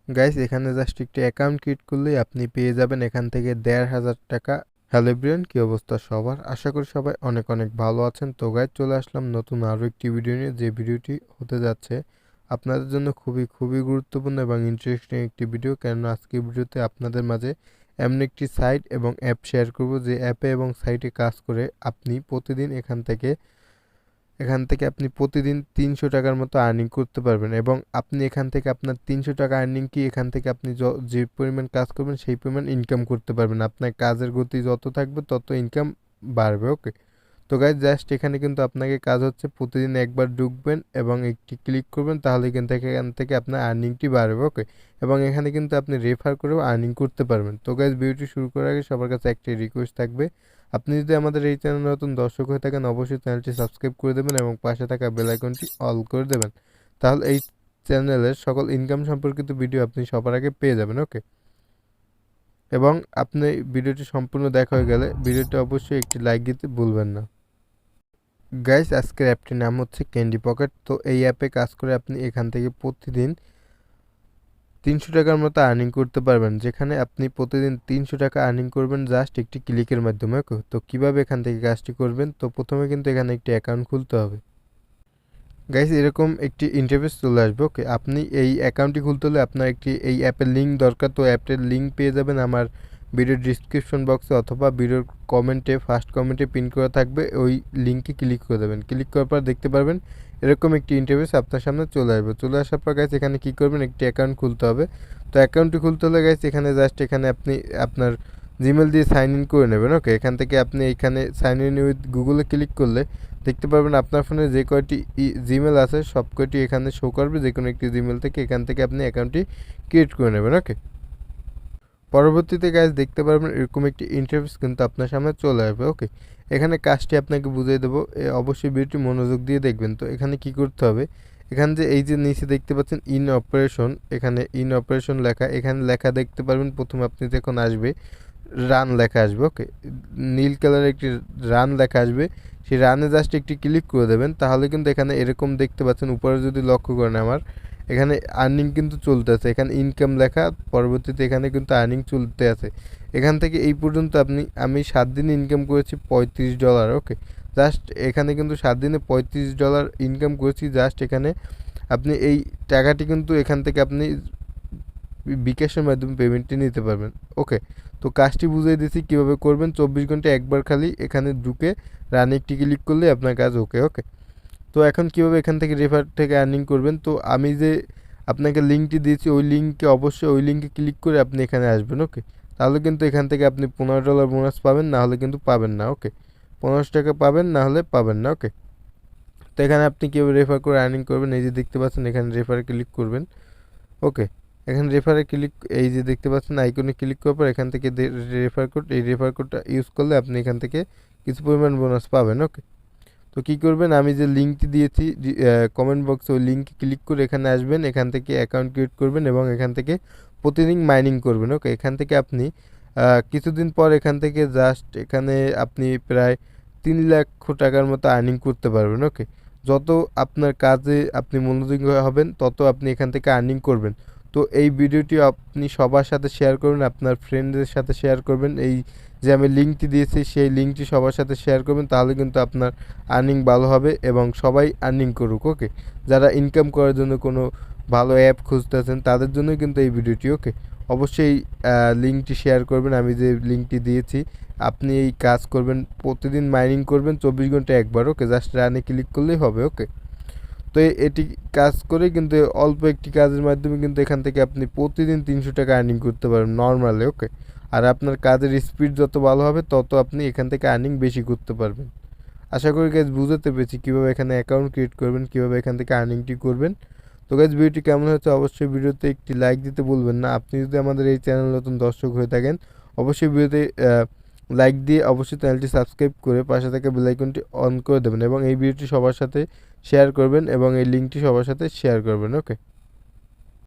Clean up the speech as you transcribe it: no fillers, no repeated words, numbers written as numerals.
Guys এখানে just একটি account create করলেই আপনি পেয়ে যাবেন এখান থেকে ১,৫০০ টাকা। হ্যালো এভরিওয়ান, কি অবস্থা সবার? আশা করি সবাই অনেক অনেক ভালো আছেন। তো গাইস চলে আসলাম নতুন আরও একটি ভিডিও নিয়ে, যে ভিডিওটি হতে যাচ্ছে আপনাদের জন্য খুবই খুবই গুরুত্বপূর্ণ এবং ইন্টারেস্টিং একটি ভিডিও। কেননা আজকের ভিডিওতে আপনাদের মাঝে এমন একটি সাইট এবং অ্যাপ শেয়ার করব, যে অ্যাপে এবং সাইটে কাজ করে আপনি প্রতিদিন এখান থেকে আপনি প্রতিদিন ৩০০ টাকার মতো আর্নিং করতে পারবেন। এবং আপনি এখান থেকে আপনার ৩০০ টাকা আর্নিং কি এখান থেকে আপনি যে পরিমাণ কাজ করবেন সেই পরিমাণ ইনকাম করতে পারবেন। আপনার কাজের গতি যত থাকবে তত ইনকাম বাড়বে। ওকে, তো গাইজ জাস্ট এখানে কিন্তু আপনাকে কাজ হচ্ছে প্রতিদিন একবার ঢুকবেন এবং একটি ক্লিক করবেন, তাহলে কিন্তু এখান থেকে আপনার আর্নিংটি বাড়বে। ওকে, এবং এখানে কিন্তু আপনি রেফার করেও আর্নিং করতে পারবেন। তো গাইজ ভিডিওটি শুরু করার আগে সবার কাছে একটি রিকোয়েস্ট থাকবে, আপনি যদি আমাদের এই চ্যানেলে নতুন দর্শক হয়ে থাকেন অবশ্যই চ্যানেলটি সাবস্ক্রাইব করে দেবেন এবং পাশে থাকা বেল আইকনটি অল করে দেবেন। তাহলে এই চ্যানেলের সকল ইনকাম সম্পর্কিত ভিডিও আপনি সবার আগে পেয়ে যাবেন। ওকে, এবং আপনি ভিডিওটি সম্পূর্ণ দেখা হয়ে গেলে ভিডিওটি অবশ্যই একটি লাইক দিতে ভুলবেন না। গাইস আজকের অ্যাপটির নাম হচ্ছে ক্যান্ডি পকেট। তো এই অ্যাপে কাজ করে আপনি এখান থেকে প্রতিদিন ৩০০ টাকার মতো আর্নিং করতে পারবেন, যেখানে আপনি প্রতিদিন ৩০০ টাকা আর্নিং করবেন জাস্ট একটি ক্লিকের মাধ্যমে। ওকে, তো কীভাবে এখান থেকে কাজটি করবেন? তো প্রথমে কিন্তু এখানে একটি অ্যাকাউন্ট খুলতে হবে। গাইস এরকম একটি ইন্টারফেস চলে আসবে। ওকে, আপনি এই অ্যাকাউন্টটি খুলতে হলে আপনার একটি এই অ্যাপের লিঙ্ক দরকার। তো অ্যাপের লিঙ্ক পেয়ে যাবেন আমার ভিডিওর ডিসক্রিপশন বক্সে অথবা ভিডিওর কমেন্টে, ফার্স্ট কমেন্টে পিন করা থাকবে, ওই লিঙ্কে ক্লিক করে দেবেন। ক্লিক করার পর দেখতে পারবেন এরকম একটি ইন্টারফেস আপনার সামনে চলে আসবে। চলে আসার পর গাইস এখানে কী করবেন, একটি অ্যাকাউন্ট খুলতে হবে। তো অ্যাকাউন্টটি খুলতে হলে গাইস এখানে জাস্ট এখানে আপনি আপনার জিমেল দিয়ে সাইন ইন করে নেবেন। ওকে, এখান থেকে আপনি এখানে সাইন ইন উইথ গুগলে ক্লিক করলে দেখতে পারবেন আপনার ফোনে যে কয়টি জিমেল আছে সব কয়টি এখানে শো করবে। যে কোনো একটি জিমেল থেকে এখান থেকে আপনি অ্যাকাউন্টটি ক্রিয়েট করে নেবেন। ওকে, পরবর্তীতে গাইজ দেখতে পারবেন এরকম একটি ইন্টারফেস কিন্তু আপনার সামনে চলে আসবে। ওকে, এখানে কাজটি আপনাকে বুঝিয়ে দেবো, অবশ্যই ভিডিওটি মনোযোগ দিয়ে দেখবেন। তো এখানে কি করতে হবে, এখানে যে এই যে নিচে দেখতে পাচ্ছেন ইন অপারেশন, এখানে ইন অপারেশন লেখা, এখানে লেখা দেখতে পারবেন প্রথমে আপনি যখন আসবে রান লেখা আসবে। ওকে, নীল কালারের একটি রান লেখা আসবে, সেই রানে জাস্ট একটি ক্লিক করে দেবেন, তাহলে কিন্তু এখানে এরকম দেখতে পাচ্ছেন। উপরে যদি লক্ষ্য করেন আমার এখানে আর্নিং কিন্তু চলতে আছে, এখানে ইনকাম লেখা, পরবর্তীতে এখানে কিন্তু আর্নিং চলতে আছে। এখান থেকে এই পর্যন্ত আমি 7 দিনে ইনকাম করেছি $35। ওকে, জাস্ট এখানে কিন্তু 7 দিনে $35 ইনকাম করেছি। জাস্ট এখানে আপনি এই টাকাটি কিন্তু এখান থেকে আপনি বিকাশের মাধ্যমে পেমেন্টটি নিতে পারবেন। ওকে, তো কাজটি বুঝিয়ে দিচ্ছি কীভাবে করবেন। 24 ঘন্টা একবার খালি এখানে ঢুকে রানে একটি ক্লিক করলে আপনার কাজ ওকে। ওকে, তো এখন কীভাবে এখান থেকে রেফার থেকে আর্নিং করবেন, তো আমি যে আপনাকে লিঙ্কটি দিয়েছি ওই লিঙ্কে অবশ্যই ওই লিঙ্কে ক্লিক করে আপনি এখানে আসবেন। ওকে, তাহলে কিন্তু এখান থেকে আপনি $15 বোনাস পাবেন, না হলে কিন্তু পাবেন না। ওকে, 1500 টাকা পাবেন, না হলে পাবেন না। ওকে, তো এখানে আপনি কীভাবে রেফার করে আর্নিং করবেন, এই যে দেখতে পাচ্ছেন এখানে রেফারে ক্লিক করবেন। ওকে, এখানে রেফারে ক্লিক, এই যে দেখতে পাচ্ছেন আইকনে ক্লিক করার পর এখান থেকে রেফার কোড, এই রেফার কোডটা ইউজ করলে আপনি এখান থেকে কিছু পরিমাণ বোনাস পাবেন। ওকে, তো কী করবেন, আমি যে লিঙ্কটি দিয়েছি কমেন্ট বক্সে, ওই লিঙ্কে ক্লিক করে এখানে আসবেন, এখান থেকে অ্যাকাউন্ট ক্রিয়েট করবেন এবং এখান থেকে প্রতিদিন মাইনিং করবেন। ওকে, এখান থেকে আপনি কিছুদিন পর এখান থেকে জাস্ট এখানে আপনি প্রায় 3 লক্ষ টাকার মতো আর্নিং করতে পারবেন। ওকে, যত আপনার কাজে আপনি মনোযোগী হবেন তত আপনি এখান থেকে আর্নিং করবেন। তো এই ভিডিওটি আপনি সবার সাথে শেয়ার করবেন, আপনার ফ্রেন্ডদের সাথে শেয়ার করবেন। এই যে আমি লিঙ্কটি দিয়েছি সেই লিঙ্কটি সবার সাথে শেয়ার করবেন, তাহলে কিন্তু আপনার আর্নিং ভালো হবে এবং সবাই আর্নিং করুক। ওকে, যারা ইনকাম করার জন্য কোনো ভালো অ্যাপ খুঁজতেছেন তাদের জন্যই কিন্তু এই ভিডিওটি। ওকে, অবশ্যই লিঙ্কটি শেয়ার করবেন, আমি যে লিঙ্কটি দিয়েছি। আপনি এই কাজ করবেন, প্রতিদিন মাইনিং করবেন 24 ঘন্টা একবার। ওকে, জাস্ট রানে ক্লিক করলেই হবে। ওকে, তো এটি কাজ করে কিন্তু অল্প একটি কাজের মাধ্যমে কিন্তু এখান থেকে আপনি প্রতিদিন 300 টাকা আর্নিং করতে পারবেন নর্মালি। ওকে, আর আপনার কাজের স্পিড যত ভালো হবে তত আপনি এখান থেকে আর্নিং বেশি করতে পারবেন। আশা করি গাইজ বুঝতে পেরেছি কীভাবে এখানে অ্যাকাউন্ট ক্রিয়েট করবেন, কীভাবে এখান থেকে আর্নিংটি করবেন। তো গাইজ ভিডিওটি কেমন হচ্ছে অবশ্যই ভিডিওতে একটি লাইক দিতে ভুলবেন না। আপনি যদি আমাদের এই চ্যানেল নতুন দর্শক হয়ে থাকেন অবশ্যই ভিডিওতে লাইক দিয়ে অবশ্যই চ্যানেলটি সাবস্ক্রাইব করে পাশে থাকা বেল আইকনটি অন করে দেবেন এবং এই ভিডিওটি সবার সাথে শেয়ার করবেন এবং এই লিঙ্কটি সবার সাথে শেয়ার করবেন। ওকে।